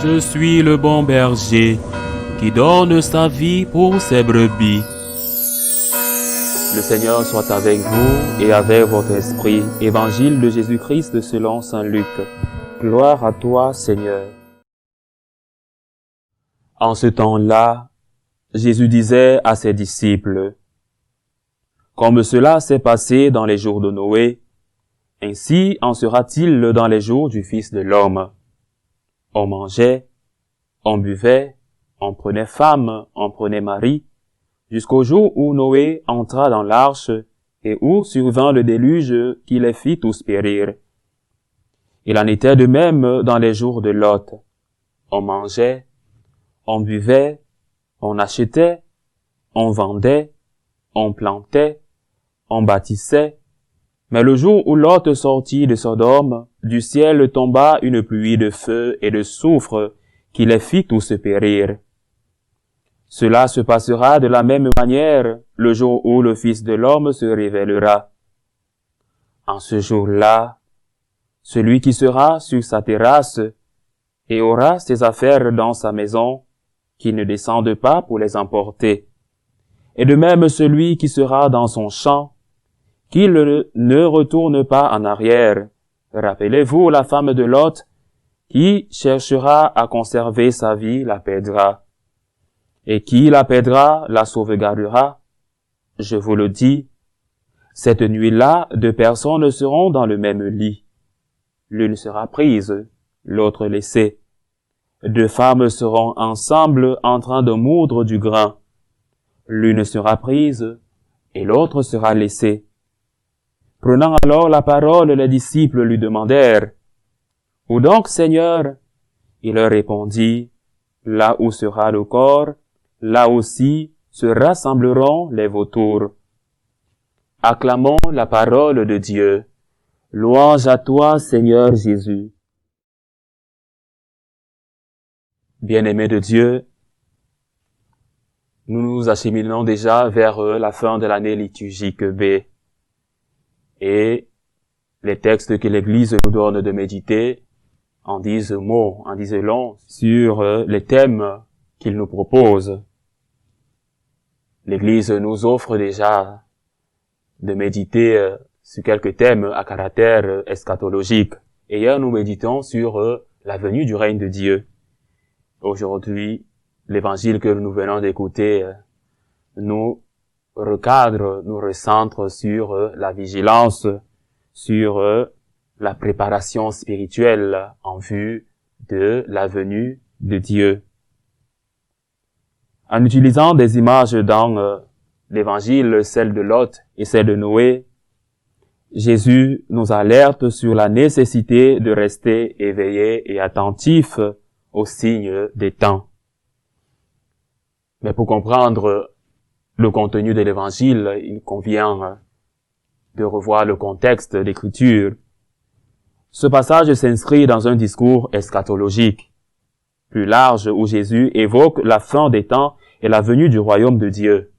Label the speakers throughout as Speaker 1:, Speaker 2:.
Speaker 1: Je suis le bon berger qui donne sa vie pour ses brebis.
Speaker 2: Le Seigneur soit avec vous et avec votre esprit. Évangile de Jésus-Christ selon saint Luc. Gloire à toi, Seigneur. En ce temps-là, Jésus disait à ses disciples: comme cela s'est passé dans les jours de Noé, ainsi en sera-t-il dans les jours du Fils de l'homme. On mangeait, on buvait, on prenait femme, on prenait mari, jusqu'au jour où Noé entra dans l'arche et où survint le déluge qui les fit tous périr. Il en était de même dans les jours de Lot. On mangeait, on buvait, on achetait, on vendait, on plantait, on bâtissait. Mais le jour où Lot sortit de Sodome, du ciel tomba une pluie de feu et de soufre qui les fit tous périr. Cela se passera de la même manière le jour où le Fils de l'homme se révélera. En ce jour-là, celui qui sera sur sa terrasse et aura ses affaires dans sa maison, qu'il ne descende pas pour les emporter. Et de même celui qui sera dans son champ, qu'il ne retourne pas en arrière. Rappelez-vous la femme de Lot, qui cherchera à conserver sa vie la perdra. Et qui la perdra la sauvegardera. Je vous le dis, cette nuit-là, 2 personnes seront dans le même lit. L'une sera prise, l'autre laissée. 2 femmes seront ensemble en train de moudre du grain. L'une sera prise et l'autre sera laissée. Prenant alors la parole, les disciples lui demandèrent: où donc, Seigneur? Il leur répondit: là où sera le corps, là aussi se rassembleront les vautours. Acclamons la parole de Dieu. Louange à toi, Seigneur Jésus. Bien-aimés de Dieu, nous nous acheminons déjà vers la fin de l'année liturgique B. Et les textes que l'Église nous donne de méditer en disent mots, en disent long sur les thèmes qu'il nous propose. L'Église nous offre déjà de méditer sur quelques thèmes à caractère eschatologique. Et hier, nous méditons sur la venue du règne de Dieu. Aujourd'hui, l'évangile que nous venons d'écouter nous recadre, nous recentre sur la vigilance, sur la préparation spirituelle en vue de la venue de Dieu. En utilisant des images dans l'évangile, celle de Lot et celle de Noé, Jésus nous alerte sur la nécessité de rester éveillé et attentif aux signes des temps. Mais pour comprendre le contenu de l'évangile, il convient de revoir le contexte d'écriture. Ce passage s'inscrit dans un discours eschatologique, plus large, où Jésus évoque la fin des temps et la venue du royaume de Dieu.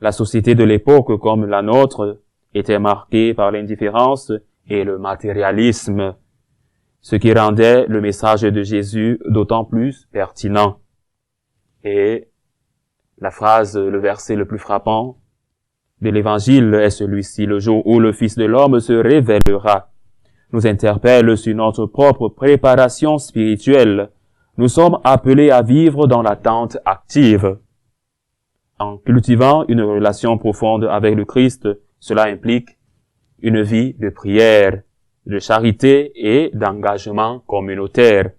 Speaker 2: La société de l'époque, comme la nôtre, était marquée par l'indifférence et le matérialisme, ce qui rendait le message de Jésus d'autant plus pertinent. Et la phrase, le verset le plus frappant de l'évangile est celui-ci: le jour où le Fils de l'homme se révélera, nous interpelle sur notre propre préparation spirituelle. Nous sommes appelés à vivre dans l'attente active. En cultivant une relation profonde avec le Christ, cela implique une vie de prière, de charité et d'engagement communautaire.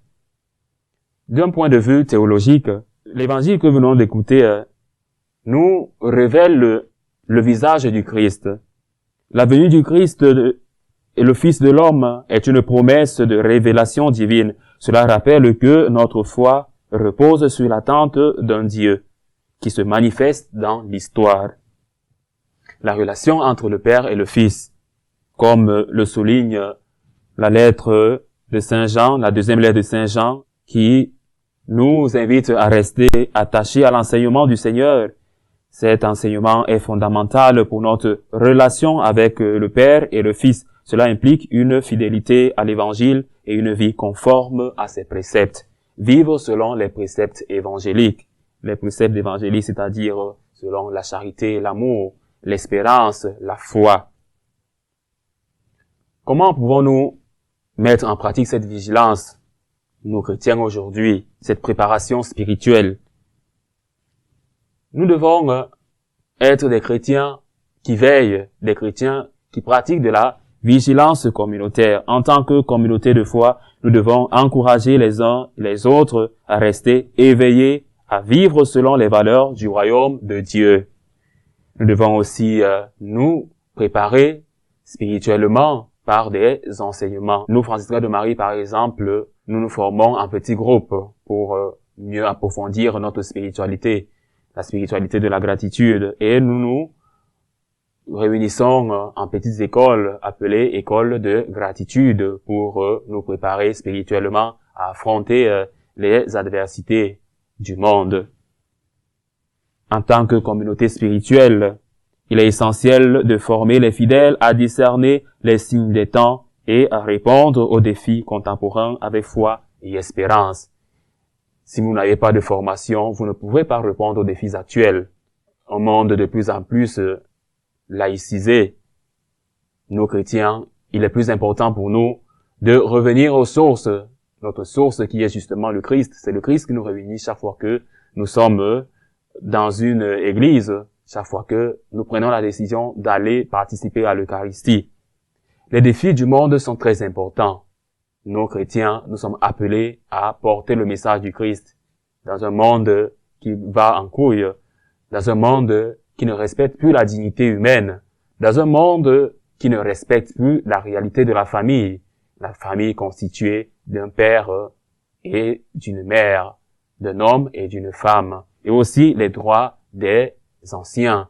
Speaker 2: D'un point de vue théologique, l'évangile que nous venons d'écouter nous révèle le visage du Christ. La venue du Christ et le Fils de l'homme est une promesse de révélation divine. Cela rappelle que notre foi repose sur l'attente d'un Dieu qui se manifeste dans l'histoire. La relation entre le Père et le Fils, comme le souligne la lettre de Saint Jean, la 2e lettre de Saint Jean, qui nous invite à rester attachés à l'enseignement du Seigneur. Cet enseignement est fondamental pour notre relation avec le Père et le Fils. Cela implique une fidélité à l'Évangile et une vie conforme à ses préceptes. vivre selon les préceptes évangéliques. Les préceptes évangéliques, c'est-à-dire selon la charité, l'amour, l'espérance, la foi. Comment pouvons-nous mettre en pratique cette vigilance, nous chrétiens aujourd'hui, cette préparation spirituelle? Nous devons être des chrétiens qui veillent, des chrétiens qui pratiquent de la vigilance communautaire. En tant que communauté de foi, nous devons encourager les uns et les autres à rester éveillés, à vivre selon les valeurs du royaume de Dieu. Nous devons aussi nous préparer spirituellement par des enseignements. Nous, franciscains de Marie, par exemple, nous nous formons en petits groupes pour mieux approfondir notre spiritualité, la spiritualité de la gratitude. Et nous nous réunissons en petites écoles appelées écoles de gratitude pour nous préparer spirituellement à affronter les adversités du monde. En tant que communauté spirituelle, il est essentiel de former les fidèles à discerner les signes des temps et à répondre aux défis contemporains avec foi et espérance. Si vous n'avez pas de formation, vous ne pouvez pas répondre aux défis actuels. Un monde de plus en plus laïcisé, nous chrétiens, il est plus important pour nous de revenir aux sources, notre source qui est justement le Christ. C'est le Christ qui nous réunit chaque fois que nous sommes dans une église, chaque fois que nous prenons la décision d'aller participer à l'Eucharistie. Les défis du monde sont très importants. Nous chrétiens, nous sommes appelés à porter le message du Christ dans un monde qui va en couille, dans un monde qui ne respecte plus la dignité humaine, dans un monde qui ne respecte plus la réalité de la famille constituée d'un père et d'une mère, d'un homme et d'une femme, et aussi les droits des anciens.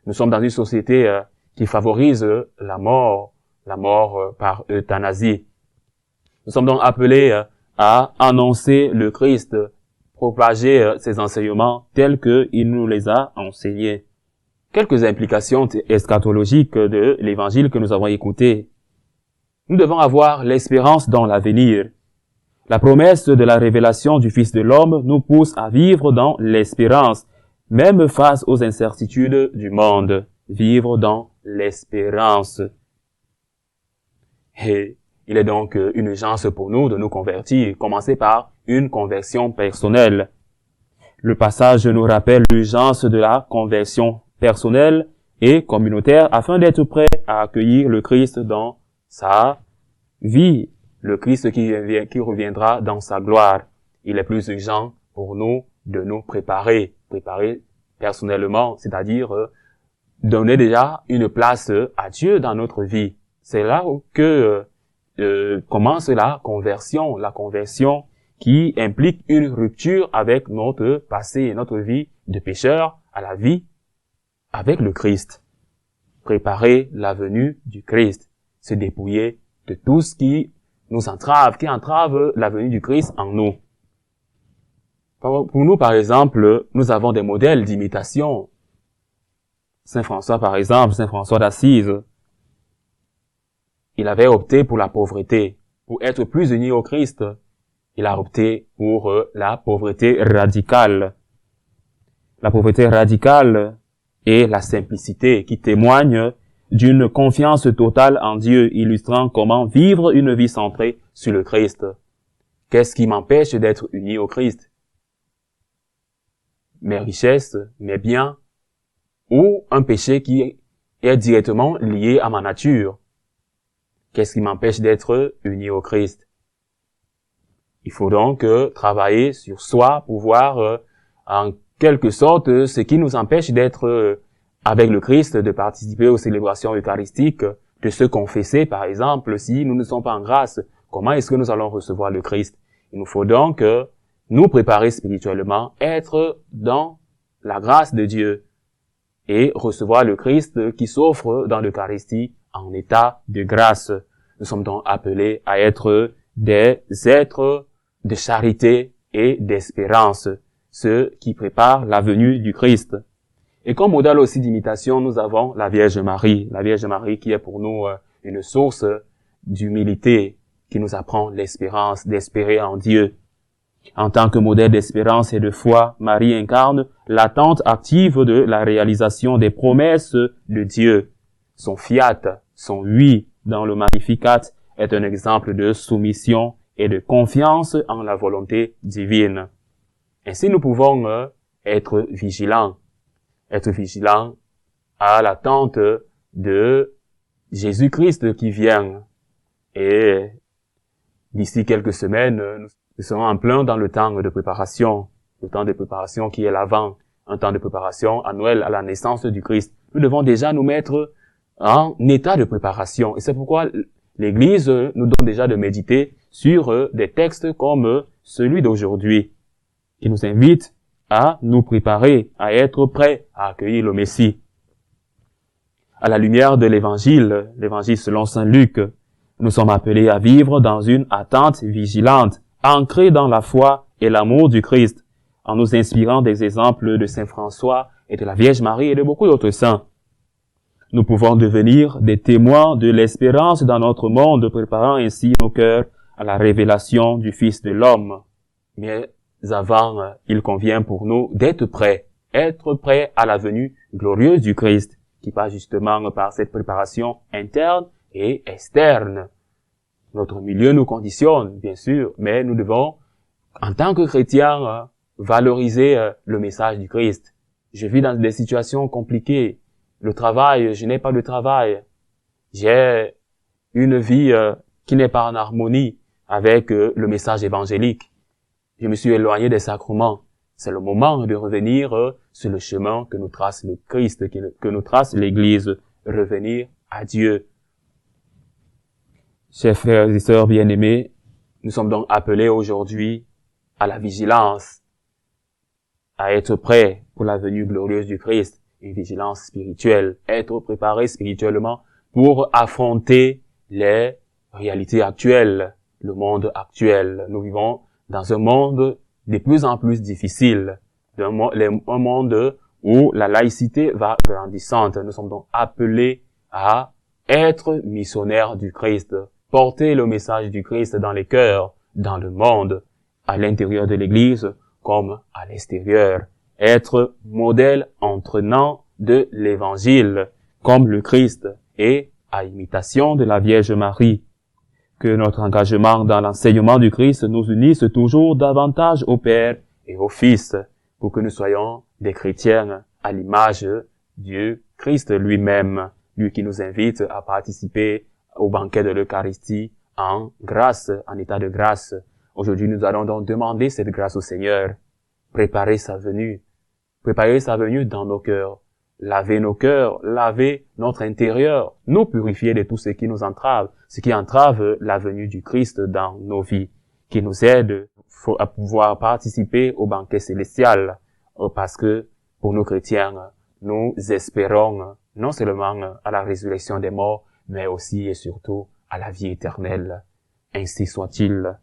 Speaker 2: Nous sommes dans une société qui favorise la mort par euthanasie. Nous sommes donc appelés à annoncer le Christ, propager ses enseignements tels qu'il nous les a enseignés. Quelques implications eschatologiques de l'évangile que nous avons écouté. Nous devons avoir l'espérance dans l'avenir. La promesse de la révélation du Fils de l'homme nous pousse à vivre dans l'espérance, même face aux incertitudes du monde. Vivre dans l'espérance. Et il est donc une urgence pour nous de nous convertir. Commencer par une conversion personnelle. Le passage nous rappelle l'urgence de la conversion personnelle et communautaire afin d'être prêt à accueillir le Christ dans sa vie, le Christ qui reviendra dans sa gloire. Il est plus urgent pour nous de nous préparer personnellement, c'est-à-dire donner déjà une place à Dieu dans notre vie. C'est là que commence la conversion qui implique une rupture avec notre passé et notre vie de pécheur à la vie avec le Christ. Préparer la venue du Christ, se dépouiller de tout ce qui nous entrave, qui entrave la venue du Christ en nous. Pour nous, par exemple, nous avons des modèles d'imitation. Saint François, par exemple, Saint François d'Assise, il avait opté pour la pauvreté. Pour être plus uni au Christ, il a opté pour la pauvreté radicale. La pauvreté radicale et la simplicité qui témoignent d'une confiance totale en Dieu, illustrant comment vivre une vie centrée sur le Christ. Qu'est-ce qui m'empêche d'être uni au Christ? Mes richesses, mes biens, ou un péché qui est directement lié à ma nature? Qu'est-ce qui m'empêche d'être uni au Christ? Il faut donc travailler sur soi pour voir en quelque sorte ce qui nous empêche d'être avec le Christ, de participer aux célébrations eucharistiques, de se confesser par exemple. Si nous ne sommes pas en grâce, comment est-ce que nous allons recevoir le Christ? Il nous faut donc nous préparer spirituellement, être dans la grâce de Dieu et recevoir le Christ qui s'offre dans l'Eucharistie en état de grâce. Nous sommes donc appelés à être des êtres de charité et d'espérance, ceux qui préparent la venue du Christ. Et comme modèle aussi d'imitation, nous avons la Vierge Marie qui est pour nous une source d'humilité, qui nous apprend l'espérance, d'espérer en Dieu. En tant que modèle d'espérance et de foi, Marie incarne l'attente active de la réalisation des promesses de Dieu. Son fiat, son oui dans le Magnificat est un exemple de soumission et de confiance en la volonté divine. Ainsi, nous pouvons être vigilants à l'attente de Jésus-Christ qui vient. Et d'ici quelques semaines, nous serons en plein dans le temps de préparation, le temps de préparation qui est l'avant, un temps de préparation annuel à la naissance du Christ. Nous devons déjà nous mettre en état de préparation. Et c'est pourquoi l'Église nous donne déjà de méditer sur des textes comme celui d'aujourd'hui, qui nous invite à nous préparer, à être prêts à accueillir le Messie. À la lumière de l'Évangile selon saint Luc, nous sommes appelés à vivre dans une attente vigilante, ancrée dans la foi et l'amour du Christ, en nous inspirant des exemples de saint François et de la Vierge Marie et de beaucoup d'autres saints. Nous pouvons devenir des témoins de l'espérance dans notre monde, préparant ainsi nos cœurs à la révélation du Fils de l'homme. Mais avant, il convient pour nous d'être prêts à la venue glorieuse du Christ, qui passe justement par cette préparation interne et externe. Notre milieu nous conditionne, bien sûr, mais nous devons, en tant que chrétiens, valoriser le message du Christ. Je vis dans des situations compliquées. Le travail, je n'ai pas de travail. J'ai une vie qui n'est pas en harmonie avec le message évangélique. Je me suis éloigné des sacrements. C'est le moment de revenir sur le chemin que nous trace le Christ, que nous trace l'Église. Revenir à Dieu. Chers frères et sœurs bien-aimés, nous sommes donc appelés aujourd'hui à la vigilance, à être prêts pour la venue glorieuse du Christ, une vigilance spirituelle, être préparés spirituellement pour affronter les réalités actuelles, le monde actuel. Nous vivons dans un monde de plus en plus difficile, un monde où la laïcité va grandissante. Nous sommes donc appelés à être missionnaires du Christ, porter le message du Christ dans les cœurs, dans le monde, à l'intérieur de l'Église comme à l'extérieur. Être modèle entraînant de l'Évangile, comme le Christ, et à imitation de la Vierge Marie. Que notre engagement dans l'enseignement du Christ nous unisse toujours davantage au Père et au Fils, pour que nous soyons des chrétiens à l'image du Christ lui-même, lui qui nous invite à participer au banquet de l'Eucharistie en grâce, en état de grâce. Aujourd'hui, nous allons donc demander cette grâce au Seigneur, préparer sa venue dans nos cœurs, laver nos cœurs, laver notre intérieur, nous purifier de tout ce qui nous entrave, ce qui entrave la venue du Christ dans nos vies, qui nous aide à pouvoir participer au banquet célestial, parce que pour nous chrétiens, nous espérons non seulement à la résurrection des morts, mais aussi et surtout à la vie éternelle. Ainsi soit-il.